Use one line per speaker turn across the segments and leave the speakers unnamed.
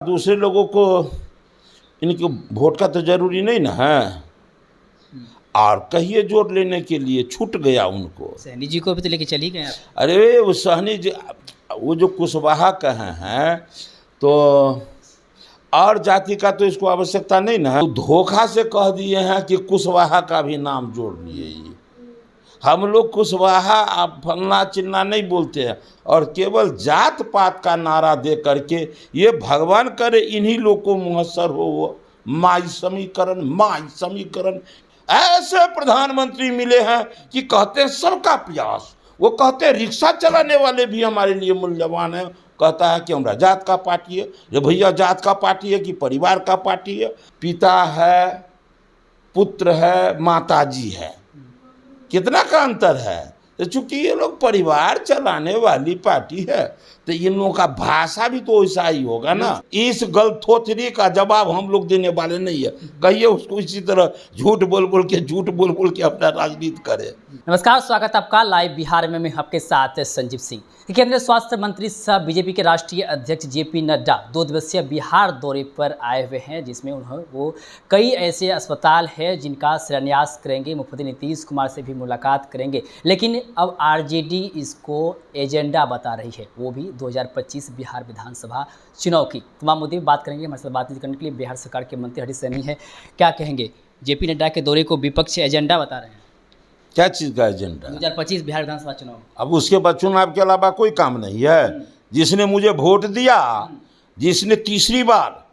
दूसरे लोगों को इनके वोट का तो जरूरी नहीं ना है। और कहिए जोड़ लेने के लिए छूट गया उनको।
सहनी जी को भी तो लेके चली गए आप।
अरे वो सहनी जी, वो जो कुशवाहा कहे हैं तो और जाति का तो इसको आवश्यकता नहीं ना है। तो धोखा से कह दिए हैं कि कुशवाहा का भी नाम जोड़ लिए। ये हम लोग कुशवाहा आप फलना चिन्ना नहीं बोलते हैं और केवल जात पात का नारा दे करके ये भगवान करे इन्हीं लोग को मुहस्सर हो वो माई समीकरण। ऐसे प्रधानमंत्री मिले हैं कि कहते हैं सबका प्रयास। वो कहते हैं रिक्शा चलाने वाले भी हमारे लिए मूल्यवान है। कहता है कि हमारा जात का पार्टी है। ये भैया जात का पार्टी है कि परिवार का पार्टी है? पिता है, पुत्र है, माताजी है, कितना का अंतर है। तो चूंकि ये लोग परिवार चलाने वाली पार्टी है तो इन लोगों का भाषा भी तो वैसा ही होगा ना। इस गलथोथरी का जवाब हम लोग देने वाले नहीं है। कहिए उसको इसी तरह झूठ बोल बोल के अपना राजनीति करे।
नमस्कार, स्वागत है आपका लाइव बिहार में। मैं आपके साथ संजीव सिंह। केंद्रीय स्वास्थ्य मंत्री सह बीजेपी के राष्ट्रीय अध्यक्ष जेपी नड्डा 2 दिवसीय बिहार दौरे पर आए हुए हैं, जिसमें वो कई ऐसे अस्पताल हैं जिनका शिलान्यास करेंगे। मुख्यमंत्री नीतीश कुमार से भी मुलाकात करेंगे। लेकिन अब आरजेडी इसको एजेंडा बता रही है, वो भी 2025 बिहार विधानसभा चुनाव की। तमाम मुद्दे पर बात करेंगे। हमारे साथ बातचीत करने के लिए बिहार सरकार के मंत्री हरीश सैनी है। क्या कहेंगे? जेपी नड्डा के दौरे को विपक्ष एजेंडा बता रहे हैं।
क्या चीज़ का एजेंडा?
2025 बिहार विधानसभा चुनाव।
अब उसके बाद चुनाव के अलावा कोई काम नहीं है। जिसने मुझे वोट दिया, जिसने तीसरी बार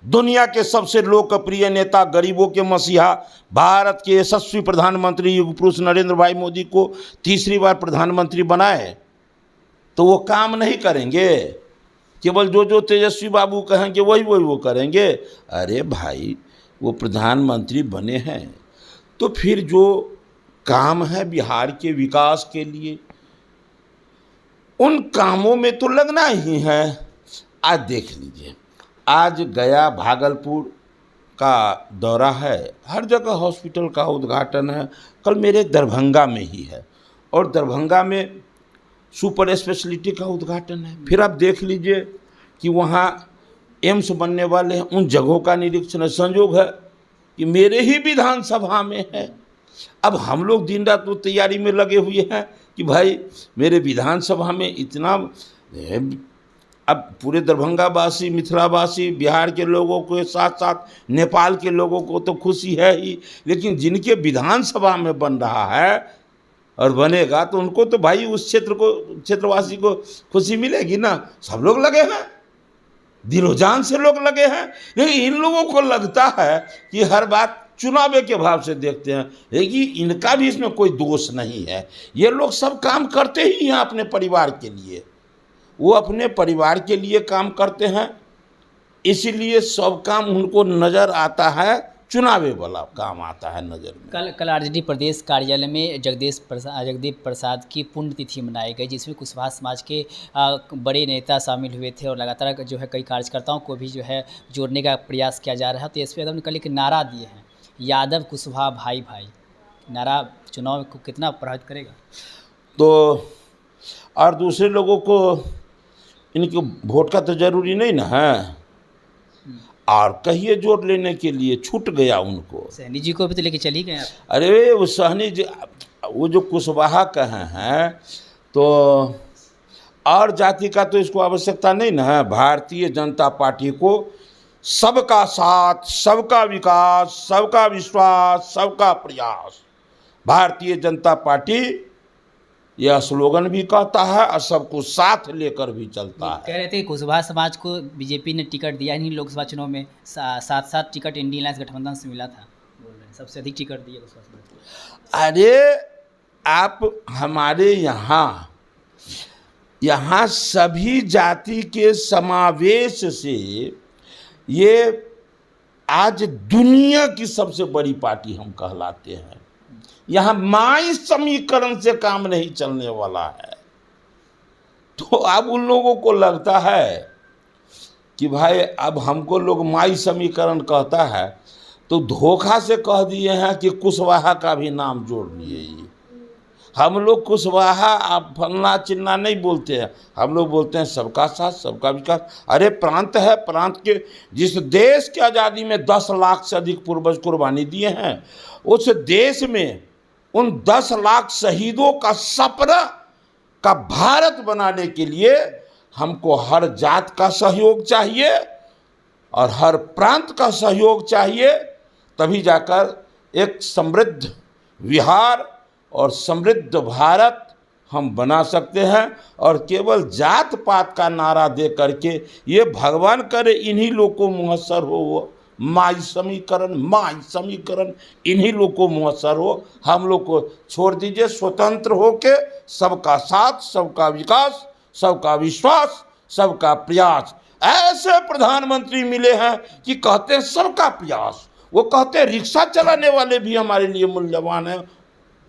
दुनिया के सबसे लोकप्रिय नेता, गरीबों के मसीहा, भारत के यशस्वी प्रधानमंत्री युग पुरुष नरेंद्र भाई मोदी को तीसरी बार प्रधानमंत्री बनाए, तो वो काम नहीं करेंगे? केवल जो तेजस्वी बाबू कहेंगे वही वो करेंगे? अरे भाई, वो प्रधानमंत्री बने हैं तो फिर जो काम है बिहार के विकास के लिए, उन कामों में तो लगना ही है। आज देख लीजिए, आज गया भागलपुर का दौरा है, हर जगह हॉस्पिटल का उद्घाटन है। कल मेरे दरभंगा में ही है और दरभंगा में सुपर स्पेशलिटी का उद्घाटन है। फिर आप देख लीजिए कि वहाँ एम्स बनने वाले हैं, उन जगहों का निरीक्षण है। संयोग है कि मेरे ही विधानसभा में है। अब हम लोग दिन रात तो तैयारी में लगे हुए हैं कि भाई मेरे विधानसभा में इतना। अब पूरे दरभंगावासी, मिथिलावासी, बिहार के लोगों के साथ साथ नेपाल के लोगों को तो खुशी है ही, लेकिन जिनके विधानसभा में बन रहा है और बनेगा तो उनको तो भाई उस क्षेत्रवासी को खुशी मिलेगी ना। सब लोग लगे हैं, दिलो जान से लोग लगे हैं। लेकिन इन लोगों को लगता है कि हर बात चुनाव के भाव से देखते हैं, लेकिन इनका भी इसमें कोई दोष नहीं है। ये लोग सब काम करते ही हैं अपने परिवार के लिए। वो अपने परिवार के लिए काम करते हैं, इसीलिए सब काम उनको नज़र आता है, चुनावे वाला काम आता है नज़र में।
कल आरजेडी प्रदेश कार्यालय में जगदीप प्रसाद की पुण्यतिथि मनाई गई, जिसमें कुशवाहा समाज के बड़े नेता शामिल हुए थे और लगातार जो है कई कार्यकर्ताओं को भी जो है जोड़ने का प्रयास किया जा रहा है। तो एसपी यादव ने कल एक नारा दिए हैं, यादव कुशवाहा भाई भाई। नारा चुनाव को कितना प्रभावित करेगा?
तो और दूसरे लोगों को इनके वोट का तो जरूरी नहीं ना है। और कहिए जोड़ लेने के लिए छूट गया उनको।
सहनी जी को भी तो लेके चली गए आप।
अरे वो सहनी जी, वो जो कुशवाहा कहे हैं तो और जाति का तो इसको आवश्यकता नहीं ना है। भारतीय जनता पार्टी को सबका साथ, सबका विकास, सबका विश्वास, सबका प्रयास, भारतीय जनता पार्टी यह स्लोगन भी कहता है और सबको साथ लेकर भी चलता है।
कह रहे थे कि कुशवाहा समाज को बीजेपी ने टिकट दिया नहीं लोकसभा चुनाव में। 7 टिकट इंडियन अलायंस गठबंधन से मिला था, बोल रहे हैं सबसे अधिक टिकट दिया कुशवाहा समाज को।
अरे आप हमारे यहाँ सभी जाति के समावेश से ये आज दुनिया की सबसे बड़ी पार्टी हम कहलाते हैं। यहाँ माई समीकरण से काम नहीं चलने वाला है। तो अब उन लोगों को लगता है कि भाई अब हमको लोग माई समीकरण कहता है तो धोखा से कह दिए हैं कि कुशवाहा का भी नाम जोड़ लिए। हम लोग कुशवाहा आप फलना चिन्ना नहीं बोलते हैं, हम लोग बोलते हैं सबका साथ सबका विकास। अरे प्रांत है, प्रांत के जिस देश की आज़ादी में 10 लाख से अधिक पूर्वज कुर्बानी दिए हैं, उस देश में उन 10 लाख शहीदों का सपना का भारत बनाने के लिए हमको हर जात का सहयोग चाहिए और हर प्रांत का सहयोग चाहिए, तभी जाकर एक समृद्ध बिहार और समृद्ध भारत हम बना सकते हैं। और केवल जात पात का नारा दे करके, ये भगवान करे इन्हीं लोग को मुयस्सर हो वो माई समीकरण इन्हीं लोग को मुयस्सर हो। हम लोग को छोड़ दीजिए, स्वतंत्र होके सबका साथ सबका विकास सबका विश्वास सबका प्रयास। ऐसे प्रधानमंत्री मिले हैं कि कहते हैं सबका प्रयास, वो कहते हैं रिक्शा चलाने वाले भी हमारे लिए मूल्यवान हैं,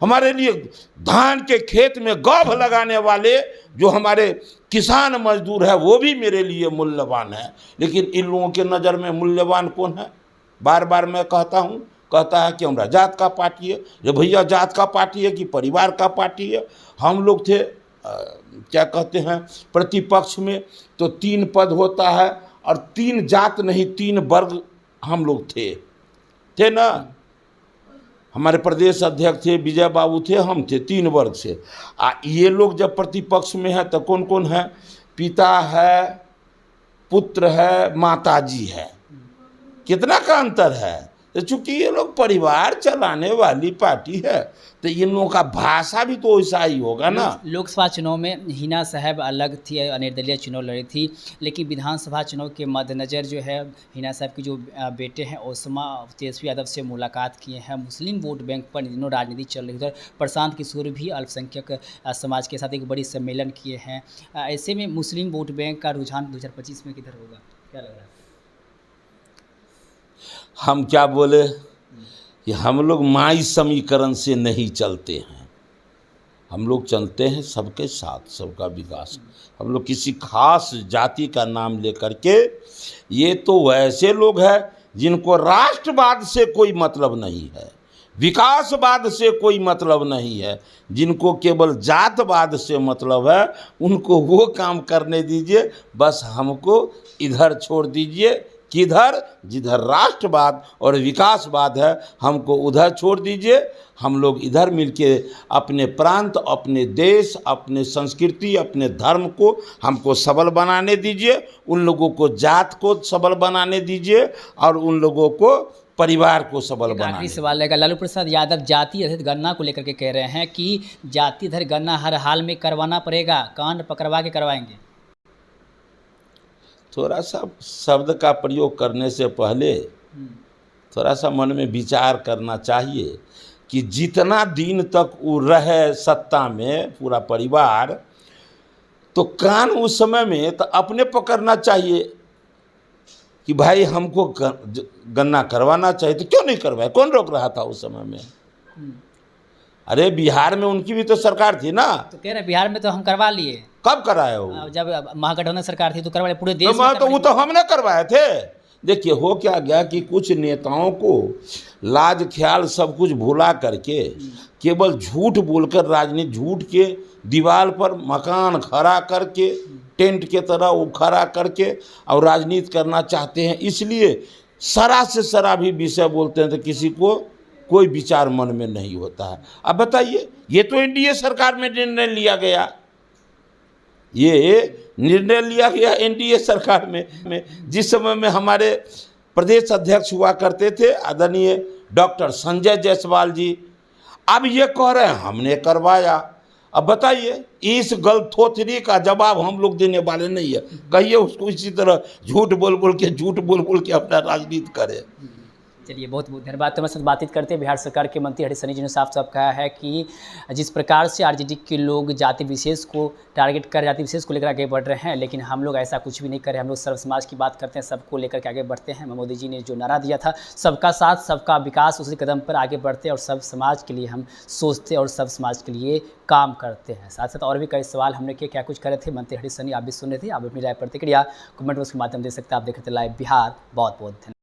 हमारे लिए धान के खेत में गौभ लगाने वाले जो हमारे किसान मजदूर है वो भी मेरे लिए मूल्यवान है। लेकिन इन लोगों के नज़र में मूल्यवान कौन है? बार बार मैं कहता हूँ, कहता है कि हमारा जात का पार्टी है। ये भैया जात का पार्टी है कि परिवार का पार्टी है? हम लोग थे क्या कहते हैं प्रतिपक्ष में, तो 3 पद होता है और 3 जात नहीं 3 वर्ग हम लोग थे ना। हमारे प्रदेश अध्यक्ष थे विजय बाबू थे, हम थे 3 वर्ग से। ये लोग जब प्रतिपक्ष में है तो कौन कौन है? पिता है, पुत्र है, माताजी है। कितना का अंतर है? तो चूंकि ये लोग परिवार चलाने वाली पार्टी है तो इन लोगों का भाषा भी तो वैसा ही होगा ना।
लोकसभा चुनाव में हिना साहब अलग थी, निर्दलीय चुनाव लड़ी थी, लेकिन विधानसभा चुनाव के मद्देनज़र जो है हिना साहब की जो बेटे हैं ओसमा तेजस्वी यादव से मुलाकात किए हैं। मुस्लिम वोट बैंक पर दिनों राजनीति चल रही है। प्रशांत किशोर भी अल्पसंख्यक समाज के साथ एक बड़ी सम्मेलन किए हैं। ऐसे में मुस्लिम वोट बैंक का रुझान 2025 में किधर होगा, क्या लग रहा है?
हम क्या बोले कि हम लोग माई समीकरण से नहीं चलते हैं, हम लोग चलते हैं सबके साथ सबका विकास। हम लोग किसी खास जाति का नाम लेकर के, ये तो वैसे लोग हैं जिनको राष्ट्रवाद से कोई मतलब नहीं है, विकासवाद से कोई मतलब नहीं है, जिनको केवल जातवाद से मतलब है, उनको वो काम करने दीजिए। बस हमको इधर छोड़ दीजिए, किधर? जिधर राष्ट्रवाद और विकासवाद है हमको उधर छोड़ दीजिए। हम लोग इधर मिलके अपने प्रांत, अपने देश, अपने संस्कृति, अपने धर्म को हमको सबल बनाने दीजिए। उन लोगों को जात को सबल बनाने दीजिए और उन लोगों को परिवार को सबल बनाने।
आखिरी सवाल है, लालू प्रसाद यादव जाति आधारित गणना को लेकर के कह रहे हैं कि जाति आधारित गणना हर हाल में करवाना पड़ेगा, कान पकड़वा के करवाएंगे।
थोड़ा सा शब्द का प्रयोग करने से पहले थोड़ा सा मन में विचार करना चाहिए कि जितना दिन तक वो रहे सत्ता में पूरा परिवार, तो कान उस समय में तो अपने पकड़ना चाहिए कि भाई हमको गणना करवाना चाहिए। तो क्यों नहीं करवाया? कौन रोक रहा था उस समय में? अरे बिहार में उनकी भी तो सरकार थी ना।
तो कह रहे बिहार में तो हम करवा लिए।
कब कराया वो?
जब महागठबंधन सरकार थी तो करवा लिए पूरे देश में।
तो वो तो हमने करवाए थे। देखिए हो क्या गया कि कुछ नेताओं को लाज ख्याल सब कुछ भुला करके केवल झूठ बोलकर, राजनीति झूठ के दीवार पर मकान खड़ा करके, टेंट के तरह वो खड़ा करके और राजनीति करना चाहते हैं। इसलिए सरा से सरा भी विषय बोलते हैं तो किसी को कोई विचार मन में नहीं होता है। अब बताइए, ये तो एनडीए सरकार में निर्णय लिया गया, ये निर्णय लिया गया एनडीए सरकार में जिस समय में हमारे प्रदेश अध्यक्ष हुआ करते थे आदरणीय डॉक्टर संजय जायसवाल जी। अब ये कह रहे हैं हमने करवाया। अब बताइए, इस गलथोथरी का जवाब हम लोग देने वाले नहीं है। कहिए उसको इसी तरह झूठ बोल बोल के अपना राजनीति करे।
चलिए, बहुत बहुत धन्यवाद। तो हमारे साथ बातचीत करते हैं बिहार सरकार के मंत्री हरीश सनी जी ने साफ साफ कहा है कि जिस प्रकार से आरजेडी के लोग जाति विशेष को टारगेट कर जाति विशेष को लेकर आगे बढ़ रहे हैं, लेकिन हम लोग ऐसा कुछ भी नहीं कर रहे। हम लोग सर्व समाज की बात करते हैं, सबको लेकर के आगे बढ़ते हैं। मोदी जी ने जो नारा दिया था सबका साथ सबका विकास, उसी कदम पर आगे बढ़ते हैं और सब समाज के लिए हम सोचते और सब समाज के लिए काम करते हैं। साथ साथ और भी कई सवाल हमने किए, क्या कुछ कर रहे थे मंत्री हरीश सनी, आप भी सुन रहे थे। आप अपनी राय प्रतिक्रिया कमेंट बॉक्स के माध्यम दे सकते हैं। आप देख रहे थे लाइव बिहार। बहुत बहुत धन्यवाद।